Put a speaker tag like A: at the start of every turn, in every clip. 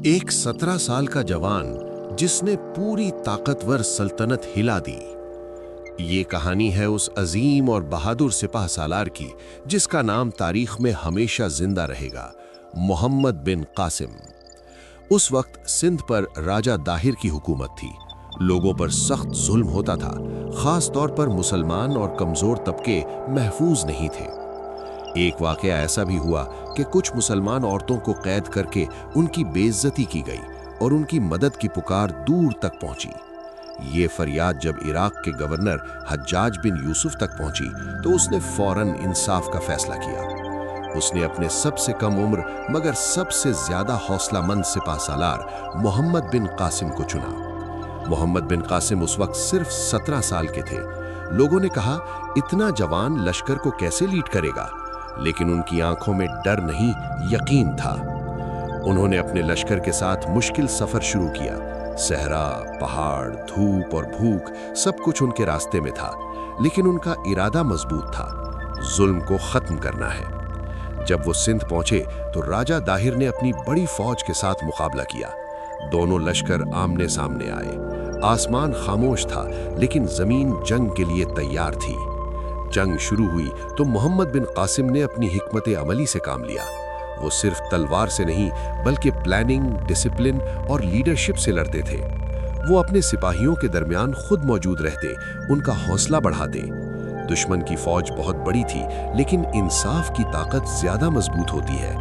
A: एक 17 साल का जवान जिसने पूरी ताकतवर सल्तनत हिला दी। ये कहानी है उस अजीम और बहादुर सिपाह सालार की जिसका नाम तारीख में हमेशा जिंदा रहेगा, मोहम्मद बिन कासिम। उस वक्त सिंध पर राजा दाहिर की हुकूमत थी। लोगों पर सख्त जुल्म होता था, खास तौर पर मुसलमान और कमजोर तबके महफूज नहीं थे। एक वाकया ऐसा भी हुआ कि कुछ मुसलमान औरतों को कैद करके उनकी बेइज्जती की गई और उनकी मदद की पुकार दूर तक पहुंची। ये फरियाद जब इराक के गवर्नर हज्जाज बिन यूसुफ तक पहुंची तो उसने फौरन इंसाफ का फैसला किया। उसने अपने सबसे कम उम्र मगर सबसे ज्यादा हौसलामंद सिपाह सालार मोहम्मद बिन कासिम को चुना। मोहम्मद बिन कासिम उस वक्त सिर्फ 17 साल के थे। लोगों ने कहा, इतना जवान लश्कर को कैसे लीड करेगा, लेकिन उनकी आंखों में डर नहीं, यकीन था। उन्होंने अपने लश्कर के साथ मुश्किल सफर शुरू किया। सहरा, पहाड़, धूप और भूख सब कुछ उनके रास्ते में था, लेकिन उनका इरादा मजबूत था, जुल्म को खत्म करना है। जब वो सिंध पहुंचे तो राजा दाहिर ने अपनी बड़ी फौज के साथ मुकाबला किया। दोनों लश्कर आमने सामने आए। आसमान खामोश था, लेकिन जमीन जंग के लिए तैयार थी। जंग शुरू हुई तो मोहम्मद बिन कासिम ने अपनी हिकमत अमली से काम लिया। वो सिर्फ तलवार से नहीं बल्कि प्लानिंग, डिसिप्लिन और लीडरशिप से लड़ते थे। वो अपने सिपाहियों के दरमियान खुद मौजूद रहते, उनका हौसला बढ़ाते। दुश्मन की फौज बहुत बड़ी थी, लेकिन इंसाफ की ताकत ज्यादा मजबूत होती है।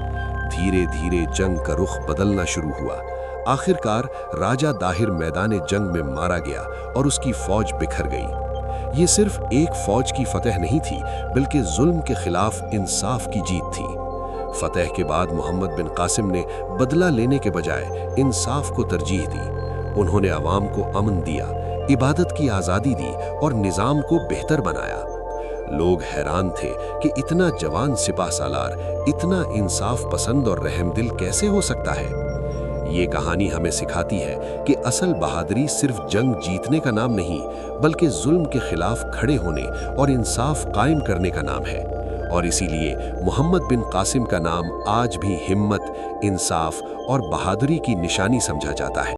A: धीरे धीरे जंग का रुख बदलना शुरू हुआ। आखिरकार राजा दाहिर मैदान जंग में मारा गया और उसकी फौज बिखर गई। ये सिर्फ एक फौज की फतह नहीं थी, बल्कि जुल्म के खिलाफ इंसाफ की जीत थी। फतह के बाद मोहम्मद बिन कासिम ने बदला लेने के बजाय इंसाफ को तरजीह दी। उन्होंने अवाम को अमन दिया, इबादत की आज़ादी दी और निज़ाम को बेहतर बनाया। लोग हैरान थे कि इतना जवान सिपाह सालार इतना इंसाफ पसंद और रहमदिल कैसे हो सकता है। ये कहानी हमें सिखाती है कि असल बहादुरी सिर्फ जंग जीतने का नाम नहीं, बल्कि जुल्म के खिलाफ खड़े होने और इंसाफ कायम करने का नाम है। और इसीलिए मोहम्मद बिन कासिम का नाम आज भी हिम्मत, इंसाफ और बहादुरी की निशानी समझा जाता है।